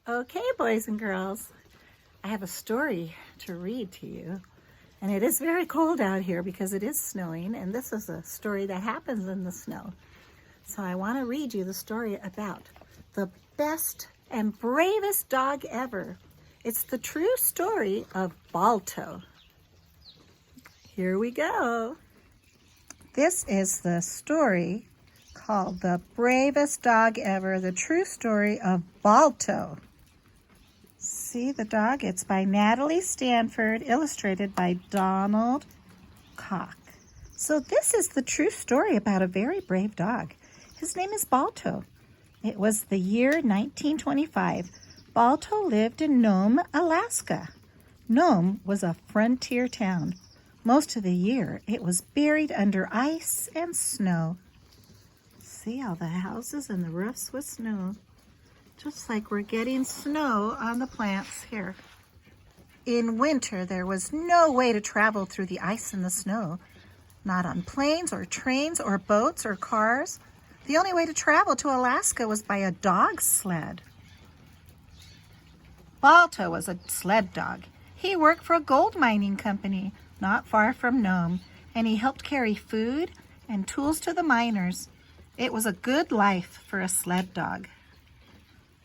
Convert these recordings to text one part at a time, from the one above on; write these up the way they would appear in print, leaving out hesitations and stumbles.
Okay, boys and girls, I have a story to read to you. And it is very cold out here because it is snowing, and this is a story that happens in the snow. So I want to read you the story about the best and bravest dog ever. It's the true story of Balto. Here we go. This is the story called The Bravest Dog Ever, the true story of Balto. See the dog? It's by Natalie Stanford, illustrated by Donald Koch. So this is the true story about a very brave dog. His name is Balto. It was the year 1925. Balto lived in Nome, Alaska. Nome was a frontier town. Most of the year, it was buried under ice and snow. See all the houses and the roofs with snow. Just like we're getting snow on the plants here. In winter, there was no way to travel through the ice and the snow. Not on planes or trains or boats or cars. The only way to travel to Alaska was by a dog sled. Balto was a sled dog. He worked for a gold mining company not far from Nome, and he helped carry food and tools to the miners. It was a good life for a sled dog.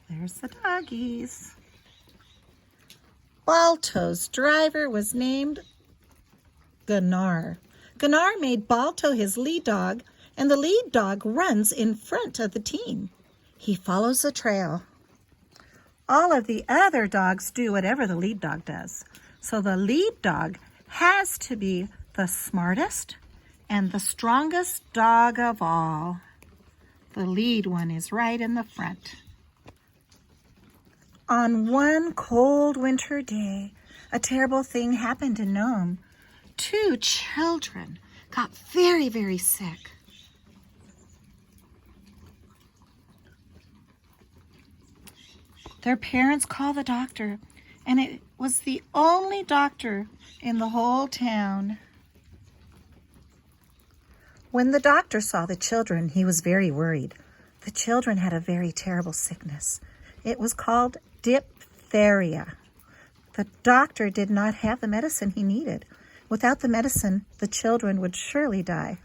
There's the doggies. Balto's driver was named Gunnar. Gunnar made Balto his lead dog, and the lead dog runs in front of the team. He follows the trail. All of the other dogs do whatever the lead dog does. So the lead dog has to be the smartest and the strongest dog of all. The lead one is right in the front. On one cold winter day, a terrible thing happened in Nome. 2 children got very, very sick. Their parents called the doctor, and it was the only doctor in the whole town. When the doctor saw the children, he was very worried. The children had a very terrible sickness. It was called diphtheria. The doctor did not have the medicine he needed. Without the medicine, the children would surely die.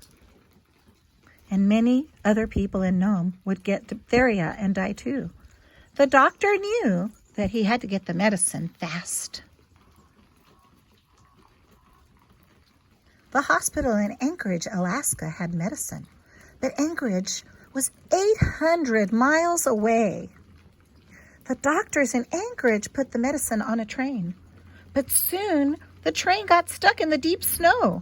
And many other people in Nome would get diphtheria and die too. The doctor knew that he had to get the medicine fast. The hospital in Anchorage, Alaska had medicine, but Anchorage was 800 miles away. The doctors in Anchorage put the medicine on a train, but soon the train got stuck in the deep snow.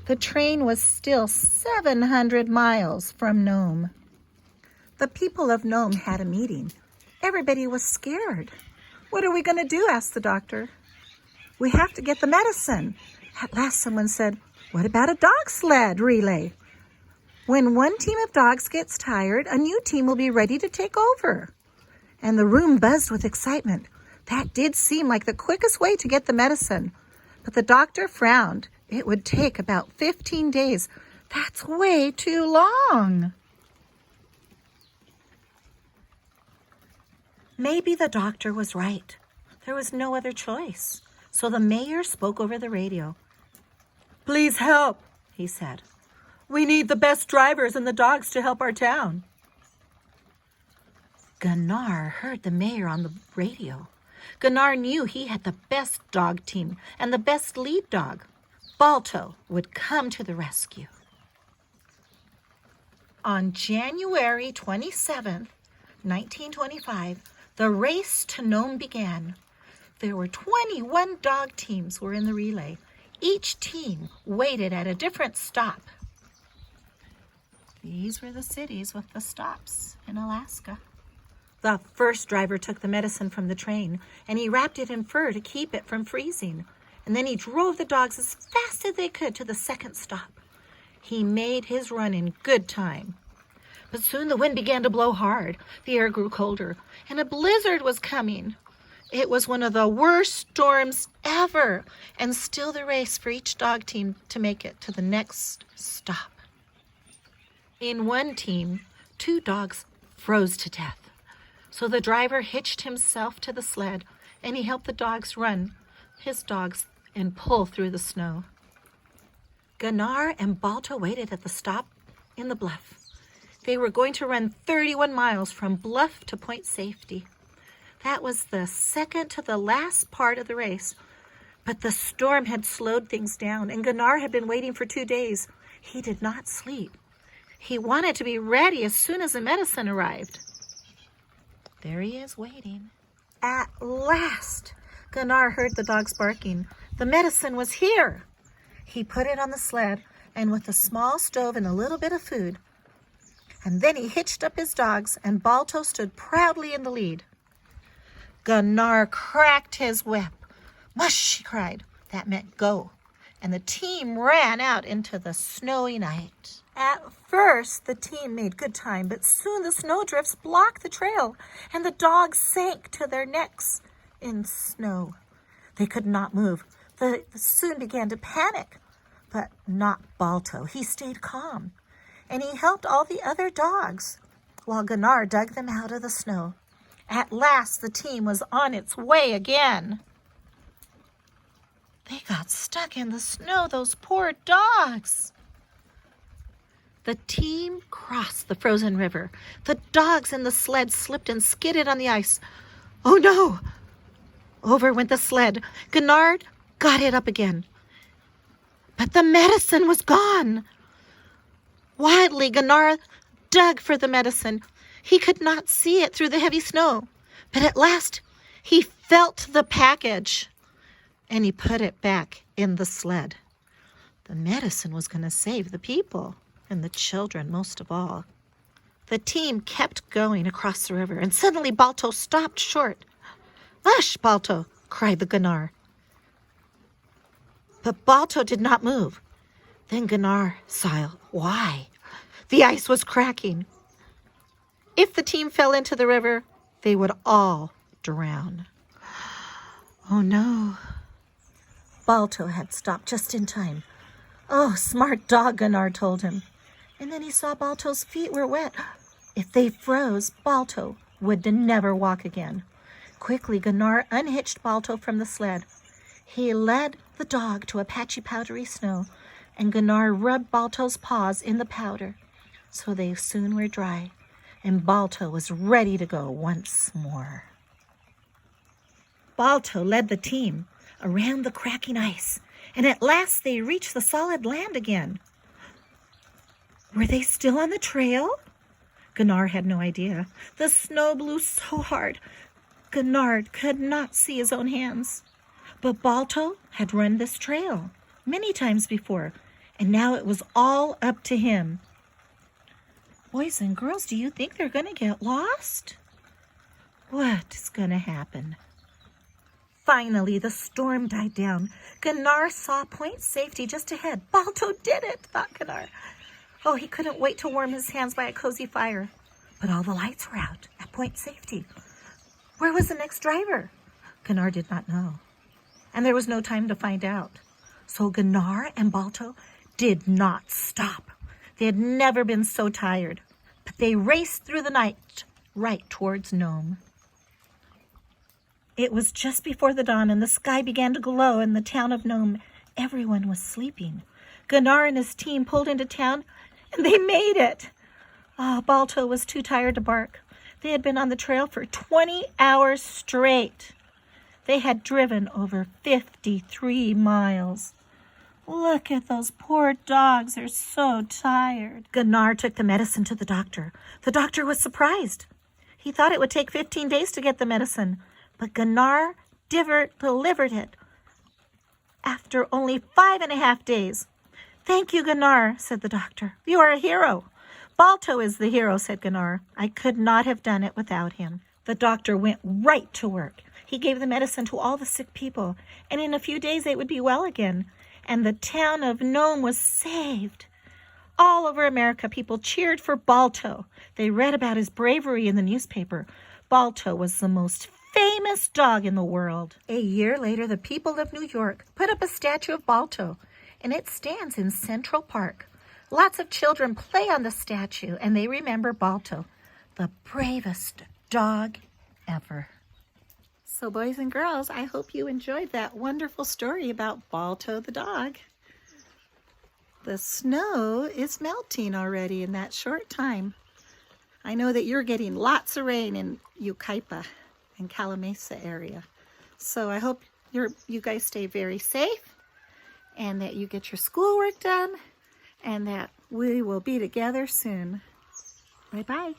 The train was still 700 miles from Nome. The people of Nome had a meeting. Everybody was scared. What are we going to do? Asked the doctor. We have to get the medicine. At last someone said, what about a dog sled relay? When one team of dogs gets tired, a new team will be ready to take over. And the room buzzed with excitement. That did seem like the quickest way to get the medicine. But the doctor frowned. It would take about 15 days. That's way too long. Maybe the doctor was right. There was no other choice. So the mayor spoke over the radio. Please help, he said. We need the best drivers and the dogs to help our town. Gunnar heard the mayor on the radio. Gunnar knew he had the best dog team and the best lead dog. Balto would come to the rescue. On January 27th, 1925, the race to Nome began. There were 21 dog teams were in the relay. Each team waited at a different stop. These were the cities with the stops in Alaska. The first driver took the medicine from the train, and he wrapped it in fur to keep it from freezing. And then he drove the dogs as fast as they could to the second stop. He made his run in good time. But soon the wind began to blow hard. The air grew colder, and a blizzard was coming. It was one of the worst storms ever, and still the race for each dog team to make it to the next stop. In one team, 2 dogs froze to death. So the driver hitched himself to the sled, and he helped the dogs run, his dogs, and pull through the snow. Gunnar and Balto waited at the stop in the bluff. They were going to run 31 miles from Bluff to Point Safety. That was the second to the last part of the race. But the storm had slowed things down, and Gunnar had been waiting for 2 days. He did not sleep. He wanted to be ready as soon as the medicine arrived. There he is waiting. At last, Gunnar heard the dogs barking. The medicine was here. He put it on the sled, and with a small stove and a little bit of food. And then he hitched up his dogs, and Balto stood proudly in the lead. Gunnar cracked his whip. Mush, he cried. That meant go. And the team ran out into the snowy night. At first, the team made good time, but soon the snowdrifts blocked the trail, and the dogs sank to their necks in snow. They could not move. They soon began to panic, but not Balto. He stayed calm, and he helped all the other dogs while Gunnar dug them out of the snow. At last, the team was on its way again. They got stuck in the snow, those poor dogs. The team crossed the frozen river. The dogs in the sled slipped and skidded on the ice. Oh no! Over went the sled. Gunnar got it up again. But the medicine was gone. Wildly, Gunnar dug for the medicine. He could not see it through the heavy snow. But at last, he felt the package, and he put it back in the sled. The medicine was going to save the people, and the children most of all. The team kept going across the river, and suddenly Balto stopped short. "Hush, Balto!" cried the Gunnar. But Balto did not move. Then Gunnar saw why. The ice was cracking. If the team fell into the river, they would all drown. Oh no. Balto had stopped just in time. Oh, smart dog, Gunnar told him. And then he saw Balto's feet were wet. If they froze, Balto would never walk again. Quickly, Gunnar unhitched Balto from the sled. He led the dog to a patchy, powdery snow, and Gunnar rubbed Balto's paws in the powder, so they soon were dry, and Balto was ready to go once more. Balto led the team around the cracking ice, and at last they reached the solid land again. Were they still on the trail? Gunnar had no idea. The snow blew so hard, Gunnar could not see his own hands. But Balto had run this trail many times before, and now it was all up to him. Boys and girls, do you think they're going to get lost? What is going to happen? Finally, the storm died down. Gunnar saw Point Safety just ahead. Balto did it, thought Gunnar. Oh, he couldn't wait to warm his hands by a cozy fire. But all the lights were out at Point Safety. Where was the next driver? Gunnar did not know. And there was no time to find out. So Gunnar and Balto did not stop. They had never been so tired. But they raced through the night right towards Nome. It was just before the dawn, and the sky began to glow in the town of Nome. Everyone was sleeping. Gunnar and his team pulled into town, and they made it. Oh, Balto was too tired to bark. They had been on the trail for 20 hours straight. They had driven over 53 miles. Look at those poor dogs. They're so tired. Gunnar took the medicine to the doctor. The doctor was surprised. He thought it would take 15 days to get the medicine, but Gunnar delivered it after only 5.5 days. "Thank you, Gunnar," said the doctor. "You are a hero." "Balto is the hero," said Gunnar. "I could not have done it without him." The doctor went right to work. He gave the medicine to all the sick people, and in a few days they would be well again, and the town of Nome was saved. All over America, people cheered for Balto. They read about his bravery in the newspaper. Balto was the most famous dog in the world. A year later, the people of New York put up a statue of Balto, and it stands in Central Park. Lots of children play on the statue, and they remember Balto, the bravest dog ever. So boys and girls, I hope you enjoyed that wonderful story about Balto the dog. The snow is melting already in that short time. I know that you're getting lots of rain in Yucaipa and Calamasa area. So I hope you guys stay very safe and that you get your schoolwork done and that we will be together soon. Bye-bye.